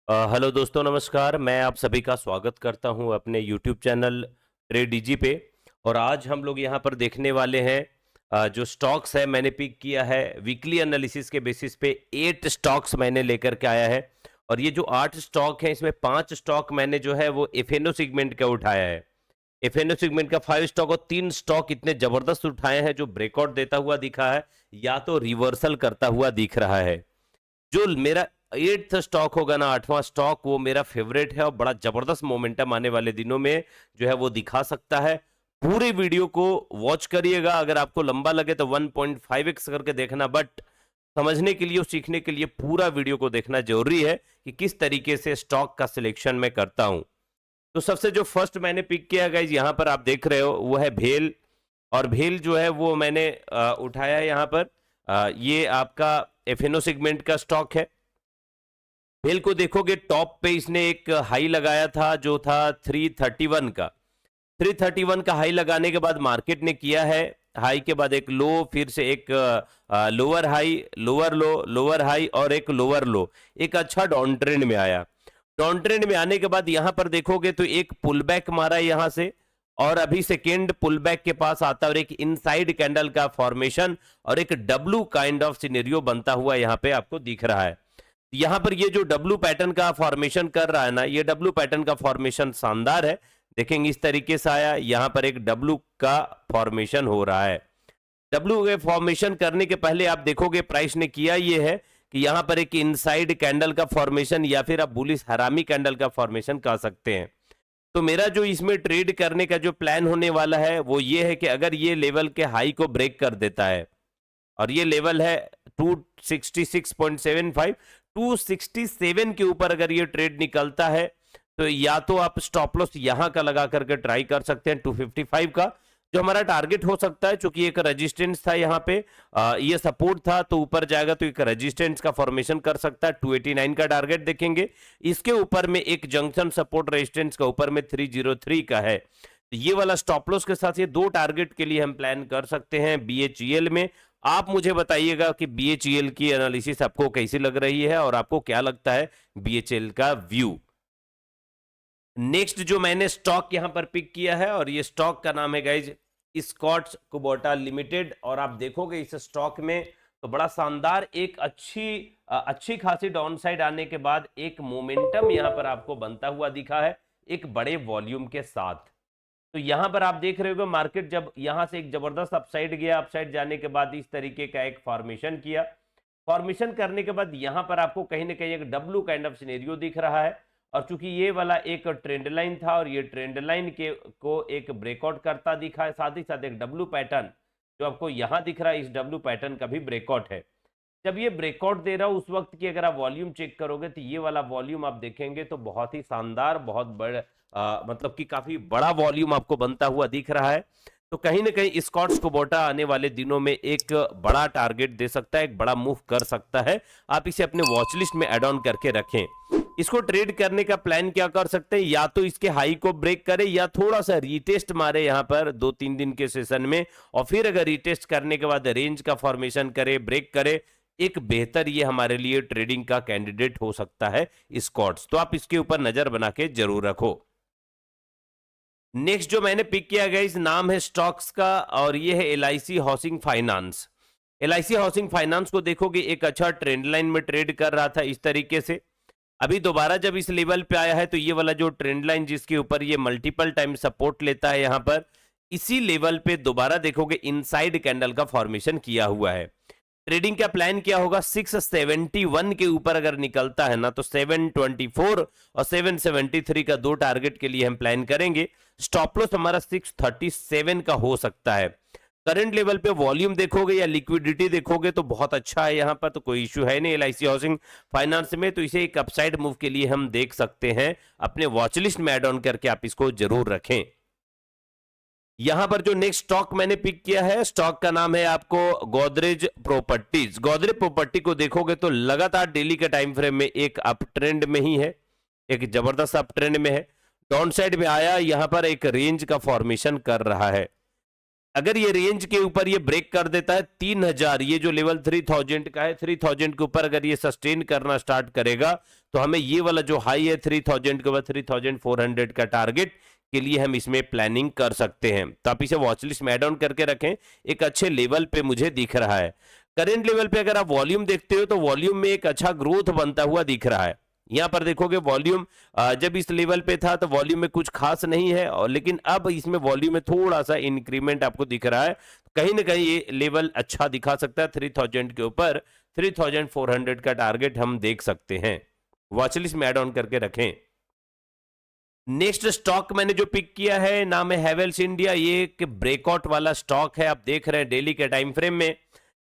Hello दोस्तों, नमस्कार। मैं आप सभी का स्वागत करता हूं अपने यूट्यूब चैनल ट्रेड पे। और आज हम लोग यहां पर देखने वाले हैं जो स्टॉक्स है मैंने पिक किया है वीकली एनालिसिस के बेसिस पे 8 स्टॉक्स मैंने लेकर के आया है। और ये जो 8 स्टॉक हैं इसमें 5 स्टॉक मैंने जो है वो एफएनओ सेगमेंट का उठाया है। एफएनओ सेगमेंट का 5 स्टॉक और 3 स्टॉक इतने जबरदस्त उठाए हैं जो ब्रेकआउट देता हुआ दिखा है या तो रिवर्सल करता हुआ दिख रहा है। जो मेरा 8th स्टॉक होगा ना, 8वां स्टॉक, वो मेरा फेवरेट है और बड़ा जबरदस्त मोमेंटम आने वाले दिनों में जो है वो दिखा सकता है। पूरे वीडियो को वॉच करिएगा। अगर आपको लंबा लगे तो 1.5x करके देखना, बट समझने के लिए और सीखने के लिए पूरा वीडियो को देखना जरूरी है कि किस तरीके से स्टॉक का सिलेक्शन मैं करता हूं। तो सबसे जो फर्स्ट मैंने पिक किया गाइज, यहां पर आप देख रहे हो वो है भेल। और भेल जो है वो मैंने उठाया है यहां पर। ये आपका एफएनओ सेगमेंट का स्टॉक है। भेल को देखोगे टॉप पे इसने एक हाई लगाया था जो था 331 का। 331 का हाई लगाने के बाद मार्केट ने किया है हाई के बाद एक लो, फिर से एक लोअर हाई, लोअर लो, लोअर हाई और एक लोअर लो। एक अच्छा डाउन ट्रेंड में आया। डाउन ट्रेंड में आने के बाद यहां पर देखोगे तो एक पुल बैक मारा है यहां से। और अभी सेकेंड पुल बैक के पास आता है और एक इनसाइड कैंडल का फॉर्मेशन और एक डब्लू काइंड ऑफ सिनेरियो बनता हुआ यहां पे आपको दिख रहा है। यहां पर ये जो डब्लू पैटर्न का फॉर्मेशन कर रहा है ना, ये डब्लू पैटर्न का फॉर्मेशन शानदार है। देखेंगे इस तरीके से आया, यहां पर एक डब्लू का फॉर्मेशन हो रहा है। डब्लू के फॉर्मेशन करने के पहले आप देखोगे प्राइस ने किया ये है कि यहां पर एक इनसाइड कैंडल का फॉर्मेशन या फिर आप बुलिश हरामी कैंडल का फॉर्मेशन कर सकते हैं। तो मेरा जो इसमें ट्रेड करने का जो प्लान होने वाला है वो ये है कि अगर ये लेवल के हाई को ब्रेक कर देता है, और ये लेवल है 266.75, 267 के ऊपर अगर ये ट्रेड निकलता है तो या तो आप स्टॉप लॉस यहां का लगा करके ट्राई कर सकते हैं 255 का, जो हमारा टारगेट हो सकता है। क्योंकि एक रेजिस्टेंस था यहाँ पे, ये सपोर्ट था, तो ऊपर जाएगा तो एक रेजिस्टेंस का फॉर्मेशन कर सकता है। 289 का टारगेट देखेंगे। इसके ऊपर में एक जंक्शन सपोर्ट रेजिस्टेंस का ऊपर में 303 का है। तो ये वाला स्टॉप लॉस के साथ ये दो टारगेट के लिए हम प्लान कर सकते हैं बीएचईएल में। आप मुझे बताइएगा कि बीएचईएल की एनालिसिस आपको कैसी लग रही है और आपको क्या लगता है बीएचईएल का व्यू। नेक्स्ट जो मैंने स्टॉक यहां पर पिक किया है और ये स्टॉक का नाम है गाइज स्कॉट्स कुबोटा लिमिटेड। और आप देखोगे इस स्टॉक में तो बड़ा शानदार एक अच्छी खासी डाउन साइड आने के बाद एक मोमेंटम यहां पर आपको बनता हुआ दिखा है एक बड़े वॉल्यूम के साथ। तो यहां पर आप देख रहे हो मार्केट जब यहां से एक जबरदस्त अपसाइड गया, अपसाइड जाने के बाद इस तरीके का एक फॉर्मेशन किया। फॉर्मेशन करने के बाद यहां पर आपको कहीं ना कहीं एक डब्लू काइंड ऑफ सिनेरियो दिख रहा है। और चूंकि ये वाला एक ट्रेंड लाइन था और ये ट्रेंड लाइन के को एक ब्रेकआउट करता दिखा है, साथ ही साथ एक डब्लू पैटर्न जो आपको यहां दिख रहा है, इस डब्लू पैटर्न का भी ब्रेकआउट है। जब ये ब्रेकआउट दे रहा है उस वक्त की अगर आप वॉल्यूम चेक करोगे तो ये वाला वॉल्यूम आप देखेंगे तो बहुत ही शानदार, बहुत बड़ा, मतलब कि काफी बड़ा वॉल्यूम आपको बनता हुआ दिख रहा है। तो कहीं ना कहीं स्कॉट्स कुबोटा आने वाले दिनों में एक बड़ा टारगेट दे सकता है, एक बड़ा मूव कर सकता है। आप इसे अपने वॉच लिस्ट में एड ऑन करके रखें। इसको ट्रेड करने का प्लान क्या कर सकते हैं, या तो इसके हाई को ब्रेक करे या थोड़ा सा रीटेस्ट मारे यहां पर 2-3 दिन के सेशन में, और फिर अगर रीटेस्ट करने के बाद रेंज का फॉर्मेशन करे, ब्रेक करे, एक बेहतर ये हमारे लिए ट्रेडिंग का कैंडिडेट हो सकता है स्कॉट्स। तो आप इसके ऊपर नजर बना के जरूर रखो। नेक्स्ट जो मैंने पिक किया गया इस नाम है स्टॉक्स का और ये है LIC housing finance. LIC housing finance को देखोगे एक अच्छा ट्रेंड लाइन में ट्रेड कर रहा था इस तरीके से। अभी दोबारा जब इस लेवल पे आया है तो ये वाला जो ट्रेंड लाइन जिसके ऊपर ये मल्टीपल टाइम सपोर्ट लेता है यहां पर, इसी लेवल पे दोबारा देखोगे इनसाइड कैंडल का फॉर्मेशन किया हुआ है। ट्रेडिंग का प्लान क्या होगा, 671 के ऊपर अगर निकलता है ना तो 724 और 773 का दो टारगेट के लिए हम प्लान करेंगे। स्टॉप लॉस हमारा 637 का हो सकता है। करंट लेवल पे वॉल्यूम देखोगे या लिक्विडिटी देखोगे तो बहुत अच्छा है, यहां पर तो कोई इश्यू है नहीं एलआईसी हाउसिंग फाइनेंस में। तो इसे एक अपसाइड मूव के लिए हम देख सकते हैं। अपने वॉच लिस्ट में एड ऑन करके आप इसको जरूर रखें। यहां पर जो नेक्स्ट स्टॉक मैंने पिक किया है, स्टॉक का नाम है आपको गोदरेज प्रॉपर्टीज। गोदरेज प्रॉपर्टी को देखोगे तो लगातार डेली के टाइम फ्रेम में एक अप ट्रेंड में ही है, एक जबरदस्त अप ट्रेंड में है। डाउन साइड में आया, यहां पर एक रेंज का फॉर्मेशन कर रहा है। अगर ये रेंज के ऊपर ये ब्रेक कर देता है 3000, ये जो लेवल 3000 का है, 3000 के ऊपर अगर ये सस्टेन करना स्टार्ट करेगा तो हमें ये वाला जो हाई है 3000 के ऊपर 3400 का टारगेट के लिए हम इसमें प्लानिंग कर सकते हैं। तो आप इसे वॉच लिस्ट में ऐड ऑन करके रखें, एक अच्छे लेवल पे मुझे दिख रहा है। करेंट लेवल पे अगर आप वॉल्यूम देखते हो तो वॉल्यूम में एक अच्छा ग्रोथ बनता हुआ दिख रहा है। यहां पर देखोगे वॉल्यूम जब इस लेवल पे था तो वॉल्यूम में कुछ खास नहीं है, और लेकिन अब इसमें वॉल्यूम में थोड़ा सा इंक्रीमेंट आपको दिख रहा है। कहीं ना कहीं ये लेवल अच्छा दिखा सकता है, 3000 के ऊपर 3400 का टारगेट हम देख सकते हैं। वॉचलिस्ट में ऐड ऑन करके रखें। नेक्स्ट स्टॉक मैंने जो पिक किया है नाम है हैवेल्स इंडिया। ये एक ब्रेकआउट वाला स्टॉक है। आप देख रहे हैं डेली के टाइम फ्रेम में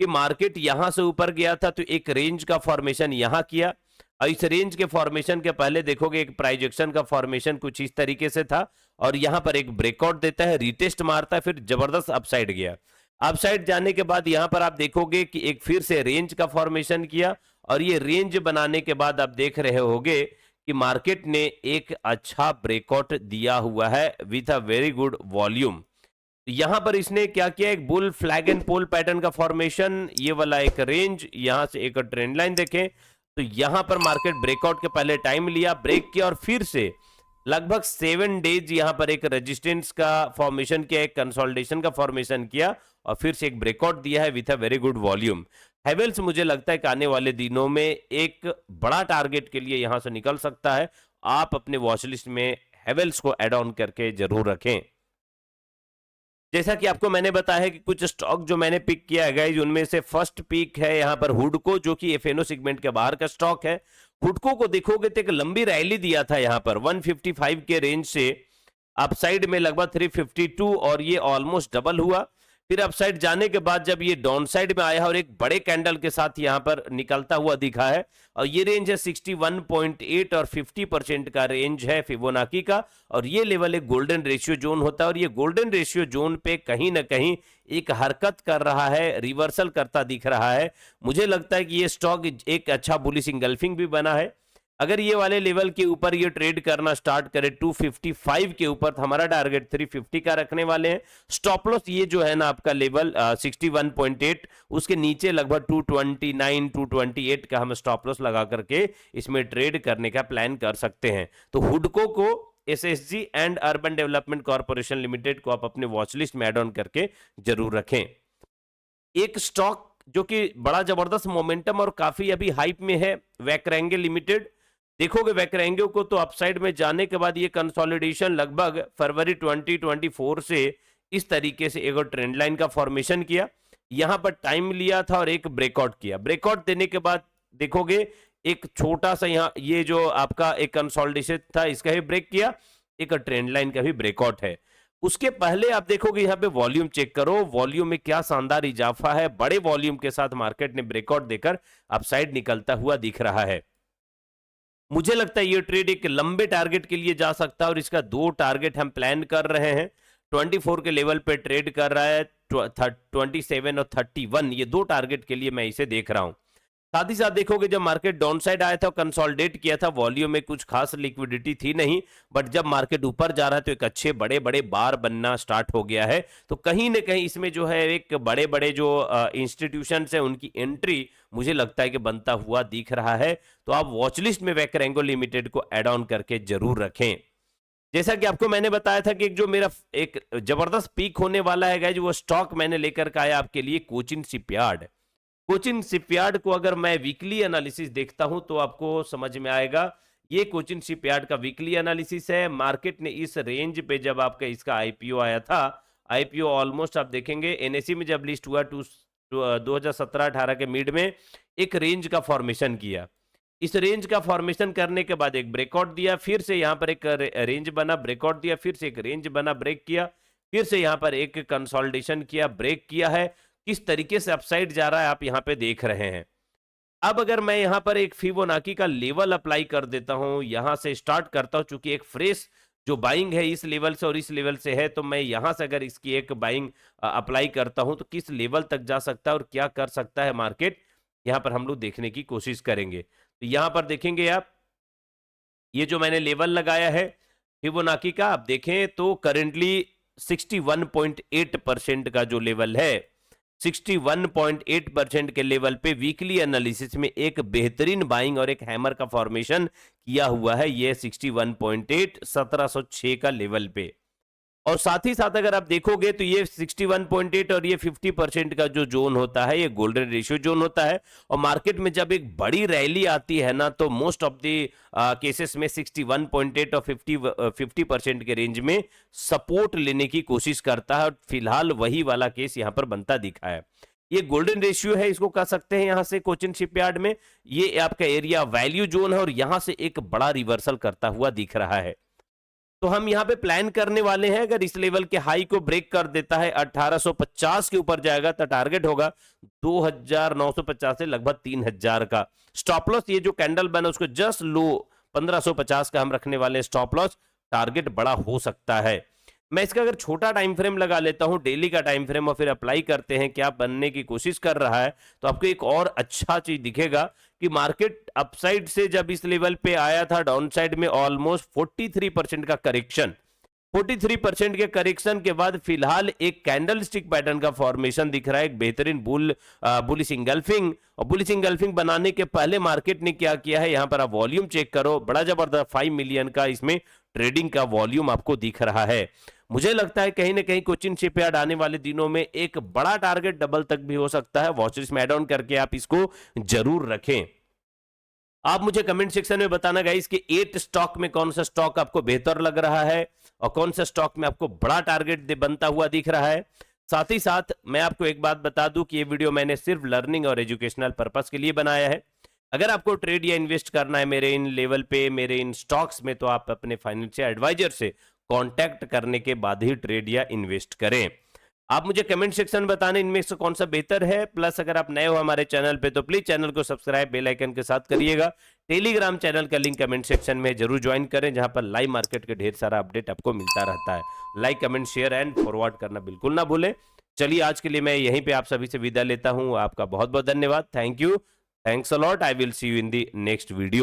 कि मार्केट यहां से ऊपर गया था तो एक रेंज का फॉर्मेशन यहां किया, और इस रेंज के फॉर्मेशन के पहले देखोगे एक प्राइजेक्शन का फॉर्मेशन कुछ इस तरीके से था, और यहां पर एक ब्रेकआउट देता है, रीटेस्ट मारता है, फिर जबरदस्त अपसाइड गया। अपसाइड जाने के बाद यहां पर आप देखोगे कि एक फिर से रेंज का फॉर्मेशन किया, और ये रेंज बनाने के बाद आप देख रहे होगे कि मार्केट ने एक अच्छा ब्रेकआउट दिया हुआ है with a very good volume. यहां पर इसने क्या किया, एक bull flag and pole pattern का फॉर्मेशन, ये वाला एक रेंज, यहां से एक ट्रेंड लाइन देखें तो यहां पर मार्केट ब्रेकआउट के पहले टाइम लिया, ब्रेक किया, और फिर से लगभग 7 डेज यहां पर एक रेजिस्टेंस का फॉर्मेशन किया, एक कंसोलिडेशन का फॉर्मेशन किया, और फिर से एक ब्रेकआउट दिया है with a very good volume. Havells मुझे लगता है कि आने वाले दिनों में एक बड़ा टारगेट के लिए यहां से निकल सकता है। आप अपने वॉच लिस्ट में हैवेल्स को एड ऑन करके जरूर रखें। जैसा कि आपको मैंने बताया कि कुछ स्टॉक जो मैंने पिक किया है गाइस, उनमें से फर्स्ट पिक है यहाँ पर हुडको, जो कि एफएनओ सेगमेंट के बाहर का स्टॉक है। हुडको को देखोगे तो एक लंबी रैली दिया था यहाँ पर 155 के रेंज से अपसाइड में लगभग 352, और ये ऑलमोस्ट डबल हुआ। फिर अपसाइड जाने के बाद जब ये डाउन साइड में आया और एक बड़े कैंडल के साथ यहां पर निकलता हुआ दिखा है, और ये रेंज है 61.8 और 50% का रेंज है फिबोनाची का, और ये लेवल एक गोल्डन रेशियो जोन होता है, और ये गोल्डन रेशियो जोन पे कहीं ना कहीं एक हरकत कर रहा है, रिवर्सल करता दिख रहा है। मुझे लगता है कि ये स्टॉक एक अच्छा बुलिश इंगल्फिंग भी बना है। अगर ये वाले लेवल के ऊपर ये ट्रेड करना स्टार्ट करे 255 के ऊपर, तो हमारा टारगेट 350 का रखने वाले हैं। स्टॉप लॉस ये जो है ना आपका लेवल 61.8, उसके नीचे लगभग 229 228 का हम स्टॉप लॉस लगा करके इसमें ट्रेड करने का प्लान कर सकते हैं। तो हुडको को, SSG and urban development corporation limited को आप अपने वॉच लिस्ट में एड ऑन करके जरूर रखें। एक स्टॉक जो कि बड़ा जबरदस्त मोमेंटम और काफी अभी हाइप में है, वैक्रेंगे लिमिटेड। देखोगे वैक्रेंगे को तो अपसाइड में जाने के बाद ये कंसोलिडेशन लगभग फरवरी 2024 से इस तरीके से एक ट्रेंड लाइन का फॉर्मेशन किया, यहां पर टाइम लिया था और एक ब्रेकआउट किया। ब्रेकआउट देने के बाद देखोगे एक छोटा सा यहाँ ये जो आपका एक कंसोलिडेशन था इसका ही ब्रेक किया, एक ट्रेंड लाइन का भी ब्रेकआउट है। उसके पहले आप देखोगे यहाँ पे वॉल्यूम चेक करो, वॉल्यूम में क्या शानदार इजाफा है। बड़े वॉल्यूम के साथ मार्केट ने ब्रेकआउट देकर अपसाइड निकलता हुआ दिख रहा है। मुझे लगता है ये ट्रेड एक लंबे टारगेट के लिए जा सकता है, और इसका 2 टारगेट हम प्लान कर रहे हैं। 24 के लेवल पे ट्रेड कर रहा है, 27 और 31, ये 2 टारगेट के लिए मैं इसे देख रहा हूं। साथ ही साथ देखोगे जब मार्केट डाउन साइड आया था, कंसोलिडेट किया था, वॉल्यूम में कुछ खास लिक्विडिटी थी नहीं, बट जब मार्केट ऊपर जा रहा है तो एक अच्छे बड़े बड़े बार बनना स्टार्ट हो गया है। तो कहीं ना कहीं इसमें जो है एक बड़े बड़े जो इंस्टीट्यूशन है उनकी एंट्री मुझे लगता है कि बनता हुआ दिख रहा है। तो आप वॉचलिस्ट में वैक्रेंगो लिमिटेड को एड ऑन करके जरूर रखें। जैसा कि आपको मैंने बताया था कि जो मेरा एक जबरदस्त पीक होने वाला है गाइस, वो स्टॉक मैंने लेकर के आया आपके लिए कोचिन शिपयार्ड। कोचिन शिपयार्ड को अगर मैं वीकली एनालिसिस देखता हूं तो आपको समझ में आएगा। ये कोचिन शिपयार्ड का वीकली एनालिसिस है। मार्केट ने इस रेंज पे जब आपका इसका आईपीओ आया था, आईपीओ ऑलमोस्ट आप देखेंगे एनएसई में जब लिस्ट हुआ 2017-18 के मिड में एक रेंज का फॉर्मेशन किया। इस रेंज का फॉर्मेशन करने के बाद एक ब्रेकआउट दिया, फिर से यहां पर एक रेंज बना, ब्रेकआउट दिया, फिर से एक रेंज बना, ब्रेक किया, फिर से यहां पर एक कंसोलिडेशन किया, ब्रेक किया है। किस तरीके से अपसाइड जा रहा है आप यहां पे देख रहे हैं। अब अगर मैं यहां पर एक फिबोनाची का लेवल अप्लाई कर देता हूं, यहां से स्टार्ट करता हूं, चूंकि एक फ्रेश जो बाइंग है इस लेवल से और इस लेवल से है, तो मैं यहां से अगर इसकी एक बाइंग अप्लाई करता हूं तो किस लेवल तक जा सकता है और क्या कर सकता है मार्केट, यहां पर हम लोग देखने की कोशिश करेंगे। तो यहां पर देखेंगे आप, ये जो मैंने लेवल लगाया है फिबोनाची का, आप देखें तो करेंटली 61.8% का जो लेवल है, 61.8% के लेवल पे वीकली एनालिसिस में एक बेहतरीन बाइंग और एक हैमर का फॉर्मेशन किया हुआ है। ये 61.8 1706 का लेवल पे, और साथ ही साथ अगर आप देखोगे तो ये 61.8 और ये 50% का जो जोन होता है, ये गोल्डन रेशियो जोन होता है। और मार्केट में जब एक बड़ी रैली आती है ना, तो मोस्ट ऑफ द केसेस में 61.8 और 50% के रेंज में सपोर्ट लेने की कोशिश करता है, और फिलहाल वही वाला केस यहां पर बनता दिखा है। ये गोल्डन रेशियो है, इसको कह सकते हैं यहां से कोचिन शिपयार्ड में। ये आपका एरिया वैल्यू जोन है, और यहां से एक बड़ा रिवर्सल करता हुआ दिख रहा है। तो हम यहां पे प्लान करने वाले हैं, अगर इस लेवल के हाई को ब्रेक कर देता है, 1850 के ऊपर जाएगा, तो टारगेट होगा 2950 से लगभग 3000 का। स्टॉप लॉस, ये जो कैंडल बना उसको जस्ट लो 1550 का हम रखने वाले हैं स्टॉप लॉस। टारगेट बड़ा हो सकता है। मैं इसका अगर छोटा टाइम फ्रेम लगा लेता हूं, डेली का टाइम फ्रेम, और फिर अप्लाई करते हैं क्या बनने की कोशिश कर रहा है, तो आपको एक और अच्छा चीज दिखेगा कि मार्केट अपसाइड से जब इस लेवल पे आया था, डाउन साइड में ऑलमोस्ट 43% का करेक्शन, 43% के करेक्शन के बाद फिलहाल एक कैंडल स्टिक पैटर्न का फॉर्मेशन दिख रहा है, एक बेहतरीन बुलिश इंगल्फिंग। और बुलिश इंगल्फिंग बनाने के पहले मार्केट ने क्या किया है, यहां पर आप वॉल्यूम चेक करो, बड़ा जबरदस्त 5 मिलियन का इसमें ट्रेडिंग का वॉल्यूम आपको दिख रहा है। मुझे लगता है कहीं ना कहीं कोचिन शिपयार्ड आने वाले दिनों में एक बड़ा टारगेट डबल तक भी हो सकता है। वॉच लिस्ट में ऐड ऑन करके आप इसको जरूर रखें। आप मुझे कमेंट सेक्शन में बताना गाइस कि 8 स्टॉक में कौन सा स्टॉक आपको बेहतर लग रहा है, और कौन सा स्टॉक में आपको बड़ा टारगेट बनता हुआ दिख रहा है। साथ ही साथ मैं आपको एक बात बता दूं कि ये वीडियो मैंने सिर्फ लर्निंग और एजुकेशनल पर्पस के लिए बनाया है। अगर आपको ट्रेड या इन्वेस्ट करना है मेरे इन लेवल पे, मेरे इन स्टॉक्स में, तो आप अपने फाइनेंशियल एडवाइजर से कांटेक्ट करने के बाद ही ट्रेड या इन्वेस्ट करें। आप मुझे कमेंट सेक्शन में बताने इनमें से कौन सा बेहतर है। प्लस अगर आप नए हो हमारे चैनल पे तो प्लीज चैनल को सब्सक्राइब बेल आइकन के साथ करिएगा। टेलीग्राम चैनल का लिंक कमेंट सेक्शन में जरूर ज्वाइन करें, जहां पर लाइव मार्केट के ढेर सारा अपडेट आपको मिलता रहता है। Like, comment, share and forward करना बिल्कुल ना भूलें। चलिए आज के लिए मैं यहीं पे आप सभी से विदा लेता हूं। आपका बहुत बहुत धन्यवाद। Thank you, thanks a lot. I will see you in the next video.